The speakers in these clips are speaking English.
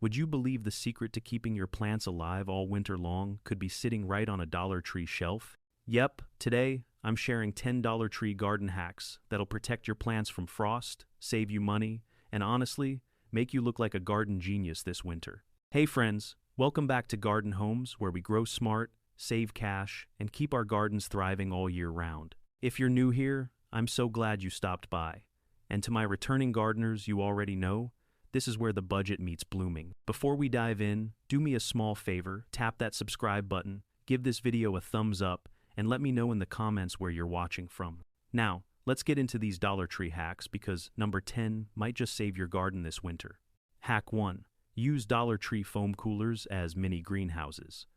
Would you believe the secret to keeping your plants alive all winter long could be sitting right on a Dollar Tree shelf? Yep, today I'm sharing 10 Dollar Tree garden hacks that'll protect your plants from frost, save you money, and honestly, make you look like a garden genius this winter. Hey friends, welcome back to Garden Homes, where we grow smart, save cash, and keep our gardens thriving all year round. If you're new here, I'm so glad you stopped by. And to my returning gardeners, you already know, this is where the budget meets blooming. Before we dive in, do me a small favor, tap that subscribe button, give this video a thumbs up, and let me know in the comments where you're watching from. Now, let's get into these Dollar Tree hacks because number 10 might just save your garden this winter. Hack 1. Use Dollar Tree foam coolers as mini greenhouses.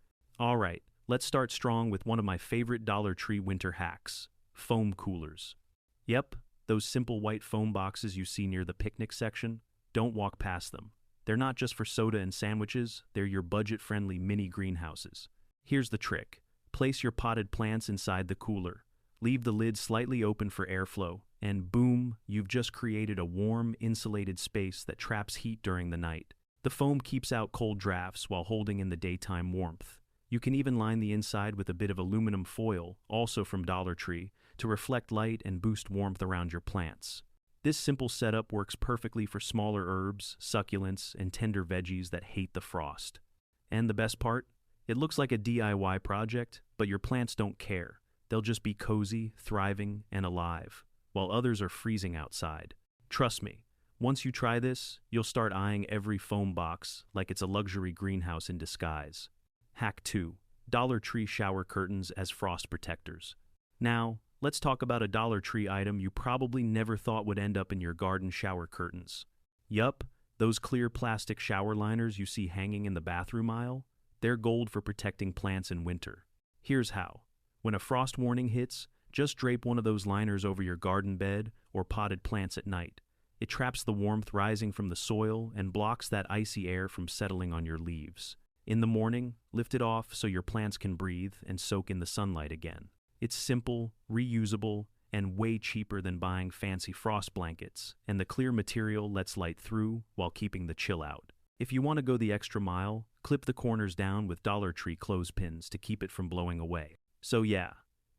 Alright, let's start strong with one of my favorite Dollar Tree winter hacks, foam coolers. Yep, those simple white foam boxes you see near the picnic section. Don't walk past them. They're not just for soda and sandwiches, they're your budget-friendly mini greenhouses. Here's the trick. Place your potted plants inside the cooler. Leave the lid slightly open for airflow, and boom, you've just created a warm, insulated space that traps heat during the night. The foam keeps out cold drafts while holding in the daytime warmth. You can even line the inside with a bit of aluminum foil, also from Dollar Tree, to reflect light and boost warmth around your plants. This simple setup works perfectly for smaller herbs, succulents, and tender veggies that hate the frost. And the best part? It looks like a DIY project, but your plants don't care. They'll just be cozy, thriving, and alive, while others are freezing outside. Trust me, once you try this, you'll start eyeing every foam box like it's a luxury greenhouse in disguise. Hack 2. Dollar Tree shower curtains as frost protectors. Now, let's talk about a Dollar Tree item you probably never thought would end up in your garden shower curtains. Yup, those clear plastic shower liners you see hanging in the bathroom aisle? They're gold for protecting plants in winter. Here's how. When a frost warning hits, just drape one of those liners over your garden bed or potted plants at night. It traps the warmth rising from the soil and blocks that icy air from settling on your leaves. In the morning, lift it off so your plants can breathe and soak in the sunlight again. It's simple, reusable, and way cheaper than buying fancy frost blankets, and the clear material lets light through while keeping the chill out. If you want to go the extra mile, clip the corners down with Dollar Tree clothespins to keep it from blowing away. So yeah,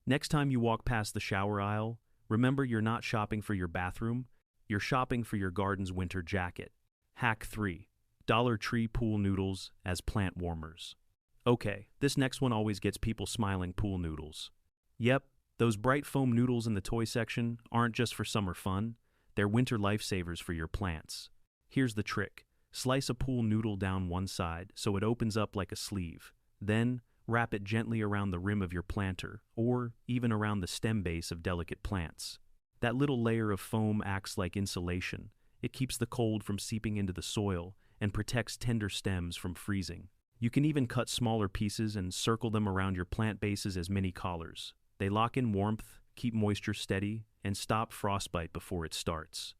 next time you walk past the shower aisle, remember you're not shopping for your bathroom, you're shopping for your garden's winter jacket. Hack 3. Dollar Tree pool noodles as plant warmers. Okay, this next one always gets people smiling. Pool noodles. Yep, those bright foam noodles in the toy section aren't just for summer fun, they're winter lifesavers for your plants. Here's the trick. Slice a pool noodle down one side so it opens up like a sleeve. Then, wrap it gently around the rim of your planter, or even around the stem base of delicate plants. That little layer of foam acts like insulation. It keeps the cold from seeping into the soil and protects tender stems from freezing. You can even cut smaller pieces and circle them around your plant bases as mini collars. They lock in warmth, keep moisture steady, and stop frostbite before it starts.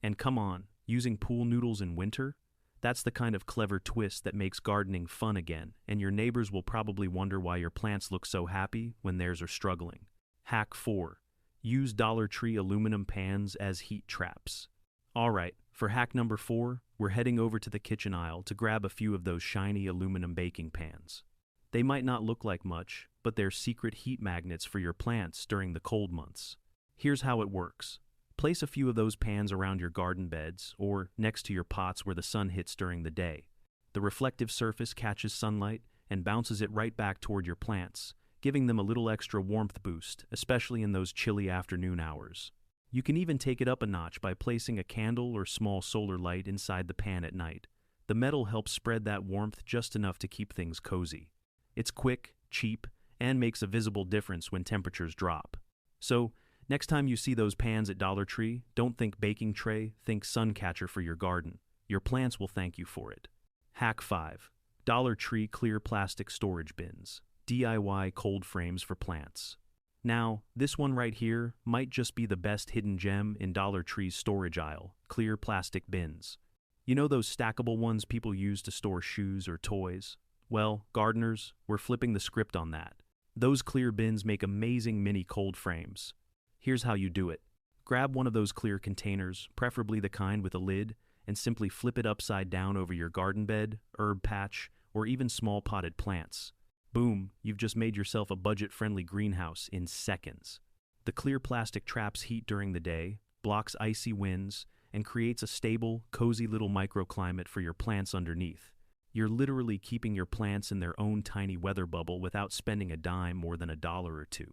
And come on, using pool noodles in winter? That's the kind of clever twist that makes gardening fun again, and your neighbors will probably wonder why your plants look so happy when theirs are struggling. Hack 4. Use Dollar Tree aluminum pans as heat traps. Alright, for hack number 4, we're heading over to the kitchen aisle to grab a few of those shiny aluminum baking pans. They might not look like much, but they're secret heat magnets for your plants during the cold months. Here's how it works. Place a few of those pans around your garden beds or next to your pots where the sun hits during the day. The reflective surface catches sunlight and bounces it right back toward your plants, giving them a little extra warmth boost, especially in those chilly afternoon hours. You can even take it up a notch by placing a candle or small solar light inside the pan at night. The metal helps spread that warmth just enough to keep things cozy. It's quick, cheap, and makes a visible difference when temperatures drop. So, next time you see those pans at Dollar Tree, don't think baking tray, think sun catcher for your garden. Your plants will thank you for it. Hack 5. Dollar Tree clear plastic storage bins. DIY cold frames for plants. Now, this one right here might just be the best hidden gem in Dollar Tree's storage aisle, clear plastic bins. You know those stackable ones people use to store shoes or toys? Well, gardeners, we're flipping the script on that. Those clear bins make amazing mini cold frames. Here's how you do it. Grab one of those clear containers, preferably the kind with a lid, and simply flip it upside down over your garden bed, herb patch, or even small potted plants. Boom, you've just made yourself a budget-friendly greenhouse in seconds. The clear plastic traps heat during the day, blocks icy winds, and creates a stable, cozy little microclimate for your plants underneath. You're literally keeping your plants in their own tiny weather bubble without spending a dime more than $1 or $2.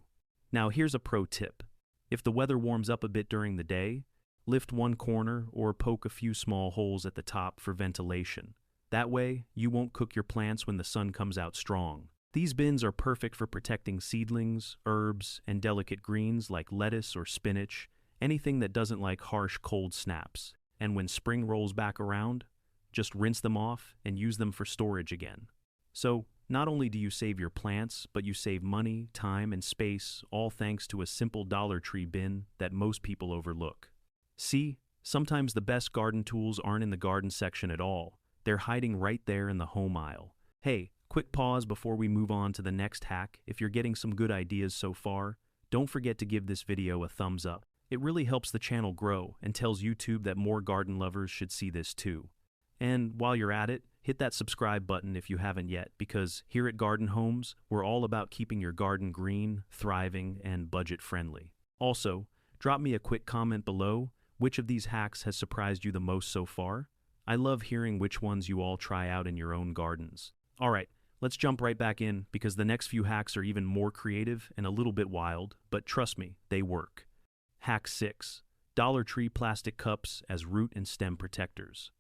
Now here's a pro tip. If the weather warms up a bit during the day, lift one corner or poke a few small holes at the top for ventilation. That way, you won't cook your plants when the sun comes out strong. These bins are perfect for protecting seedlings, herbs, and delicate greens like lettuce or spinach, anything that doesn't like harsh cold snaps. And when spring rolls back around, just rinse them off and use them for storage again. So, not only do you save your plants, but you save money, time, and space, all thanks to a simple Dollar Tree bin that most people overlook. See, sometimes the best garden tools aren't in the garden section at all. They're hiding right there in the home aisle. Hey, quick pause before we move on to the next hack. If you're getting some good ideas so far, don't forget to give this video a thumbs up. It really helps the channel grow and tells YouTube that more garden lovers should see this too. And while you're at it, hit that subscribe button if you haven't yet, because here at Garden Homes, we're all about keeping your garden green, thriving, and budget-friendly. Also, drop me a quick comment below. Which of these hacks has surprised you the most so far? I love hearing which ones you all try out in your own gardens. Alright, let's jump right back in, because the next few hacks are even more creative and a little bit wild, but trust me, they work. Hack 6. Dollar Tree plastic cups as root and stem protectors.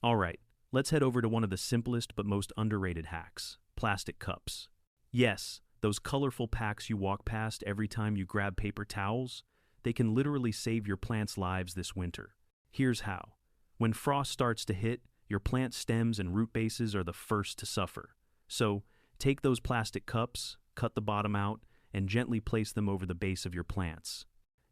Alright, let's head over to one of the simplest but most underrated hacks, plastic cups. Yes, those colorful packs you walk past every time you grab paper towels, they can literally save your plants' lives this winter. Here's how. When frost starts to hit, your plant stems and root bases are the first to suffer. So, take those plastic cups, cut the bottom out, and gently place them over the base of your plants.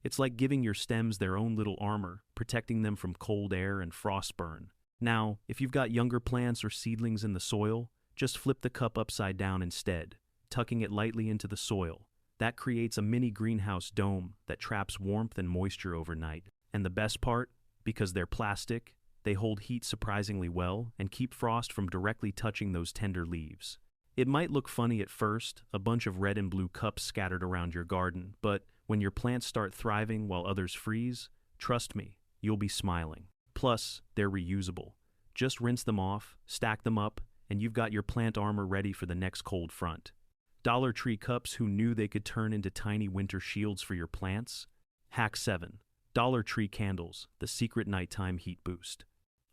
It's like giving your stems their own little armor, protecting them from cold air and frost burn. Now, if you've got younger plants or seedlings in the soil, just flip the cup upside down instead, tucking it lightly into the soil. That creates a mini greenhouse dome that traps warmth and moisture overnight. And the best part, because they're plastic, they hold heat surprisingly well and keep frost from directly touching those tender leaves. It might look funny at first, a bunch of red and blue cups scattered around your garden, but when your plants start thriving while others freeze, trust me, you'll be smiling. Plus, they're reusable. Just rinse them off, stack them up, and you've got your plant armor ready for the next cold front. Dollar Tree cups who knew they could turn into tiny winter shields for your plants? Hack 7. Dollar Tree candles, the secret nighttime heat boost.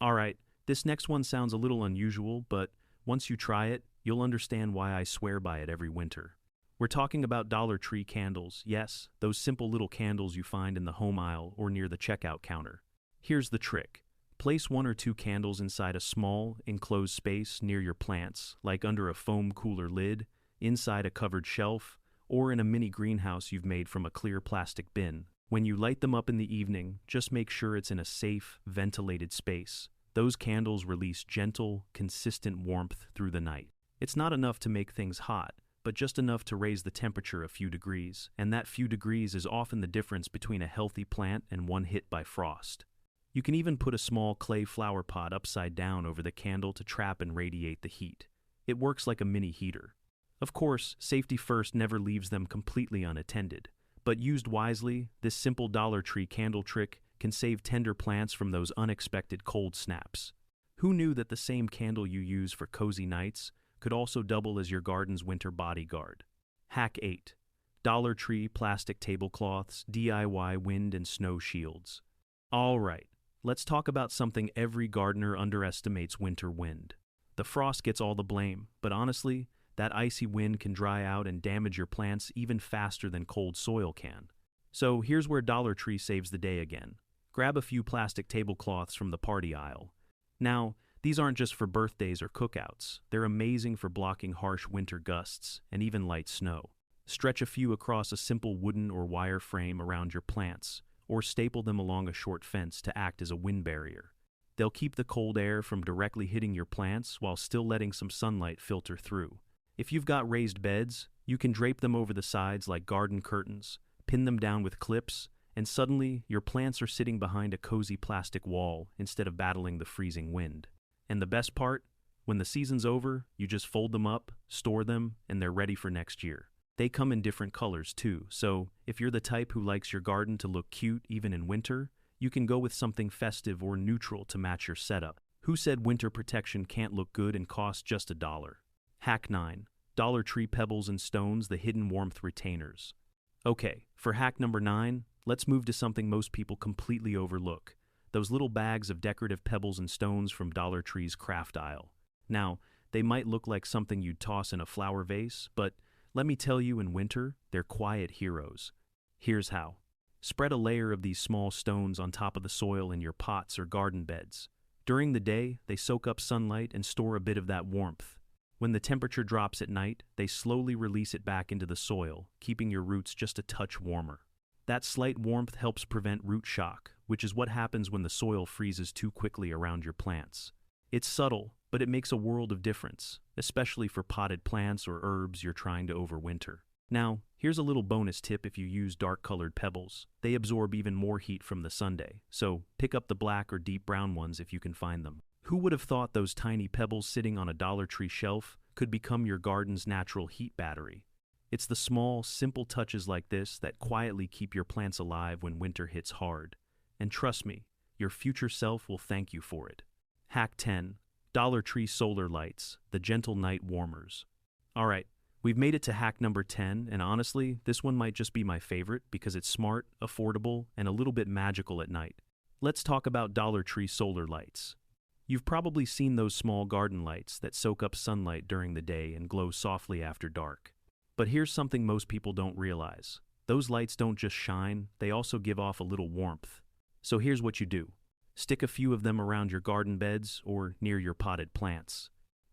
Alright, this next one sounds a little unusual, but once you try it, you'll understand why I swear by it every winter. We're talking about Dollar Tree candles, yes, those simple little candles you find in the home aisle or near the checkout counter. Here's the trick. Place 1 or 2 candles inside a small, enclosed space near your plants, like under a foam cooler lid, inside a covered shelf, or in a mini greenhouse you've made from a clear plastic bin. When you light them up in the evening, just make sure it's in a safe, ventilated space. Those candles release gentle, consistent warmth through the night. It's not enough to make things hot, but just enough to raise the temperature a few degrees, and that few degrees is often the difference between a healthy plant and one hit by frost. You can even put a small clay flower pot upside down over the candle to trap and radiate the heat. It works like a mini heater. Of course, safety first never leaves them completely unattended, but used wisely, this simple Dollar Tree candle trick can save tender plants from those unexpected cold snaps. Who knew that the same candle you use for cozy nights could also double as your garden's winter bodyguard? Hack 8. Dollar Tree plastic tablecloths, DIY wind and snow shields. Alright, let's talk about something every gardener underestimates: winter wind. The frost gets all the blame, but honestly, that icy wind can dry out and damage your plants even faster than cold soil can. So here's where Dollar Tree saves the day again. Grab a few plastic tablecloths from the party aisle. Now, these aren't just for birthdays or cookouts. They're amazing for blocking harsh winter gusts and even light snow. Stretch a few across a simple wooden or wire frame around your plants, or staple them along a short fence to act as a wind barrier. They'll keep the cold air from directly hitting your plants while still letting some sunlight filter through. If you've got raised beds, you can drape them over the sides like garden curtains, pin them down with clips, and suddenly your plants are sitting behind a cozy plastic wall instead of battling the freezing wind. And the best part? When the season's over, you just fold them up, store them, and they're ready for next year. They come in different colors too, so if you're the type who likes your garden to look cute even in winter, you can go with something festive or neutral to match your setup. Who said winter protection can't look good and cost just $1? Hack 9. Dollar Tree Pebbles and Stones, the hidden warmth retainers. Okay, for hack number 9, let's move to something most people completely overlook. Those little bags of decorative pebbles and stones from Dollar Tree's craft aisle. Now, they might look like something you'd toss in a flower vase, but let me tell you, in winter, they're quiet heroes. Here's how. Spread a layer of these small stones on top of the soil in your pots or garden beds. During the day, they soak up sunlight and store a bit of that warmth. When the temperature drops at night, they slowly release it back into the soil, keeping your roots just a touch warmer. That slight warmth helps prevent root shock, which is what happens when the soil freezes too quickly around your plants. It's subtle, but it makes a world of difference, especially for potted plants or herbs you're trying to overwinter. Now, here's a little bonus tip if you use dark-colored pebbles. They absorb even more heat from the sunday, so pick up the black or deep brown ones if you can find them. Who would have thought those tiny pebbles sitting on a Dollar Tree shelf could become your garden's natural heat battery? It's the small, simple touches like this that quietly keep your plants alive when winter hits hard. And trust me, your future self will thank you for it. Hack 10. Dollar Tree Solar Lights, the gentle night warmers. Alright, we've made it to hack number 10, and honestly, this one might just be my favorite because it's smart, affordable, and a little bit magical at night. Let's talk about Dollar Tree Solar Lights. You've probably seen those small garden lights that soak up sunlight during the day and glow softly after dark. But here's something most people don't realize. Those lights don't just shine, they also give off a little warmth. So here's what you do. Stick a few of them around your garden beds or near your potted plants.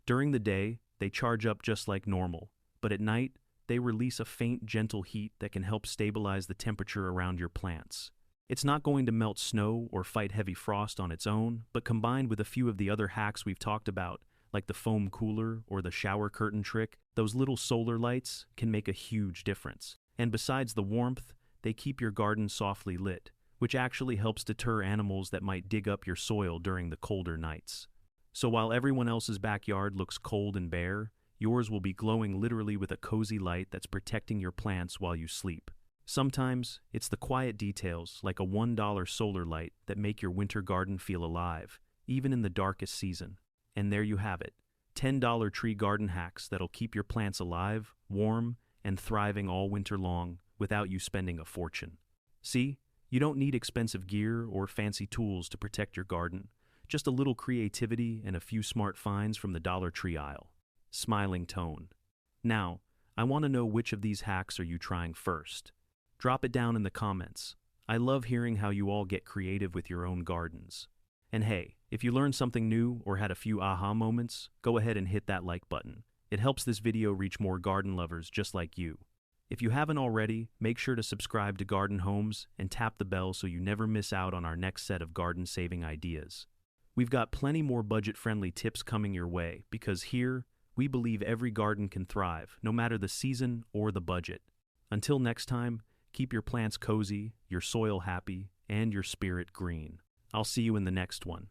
During the day, they charge up just like normal, but at night, they release a faint, gentle heat that can help stabilize the temperature around your plants. It's not going to melt snow or fight heavy frost on its own, but combined with a few of the other hacks we've talked about, like the foam cooler or the shower curtain trick, those little solar lights can make a huge difference. And besides the warmth, they keep your garden softly lit, which actually helps deter animals that might dig up your soil during the colder nights. So while everyone else's backyard looks cold and bare, yours will be glowing literally with a cozy light that's protecting your plants while you sleep. Sometimes, it's the quiet details, like a $1 solar light, that make your winter garden feel alive, even in the darkest season. And there you have it, 10 Dollar Tree garden hacks that'll keep your plants alive, warm, and thriving all winter long without you spending a fortune. See? You don't need expensive gear or fancy tools to protect your garden, just a little creativity and a few smart finds from the Dollar Tree aisle. Smiling tone. Now, I want to know which of these hacks are you trying first. Drop it down in the comments. I love hearing how you all get creative with your own gardens. And hey, if you learned something new or had a few aha moments, go ahead and hit that like button. It helps this video reach more garden lovers just like you. If you haven't already, make sure to subscribe to Garden Homes and tap the bell so you never miss out on our next set of garden-saving ideas. We've got plenty more budget-friendly tips coming your way because here, we believe every garden can thrive, no matter the season or the budget. Until next time, keep your plants cozy, your soil happy, and your spirit green. I'll see you in the next one.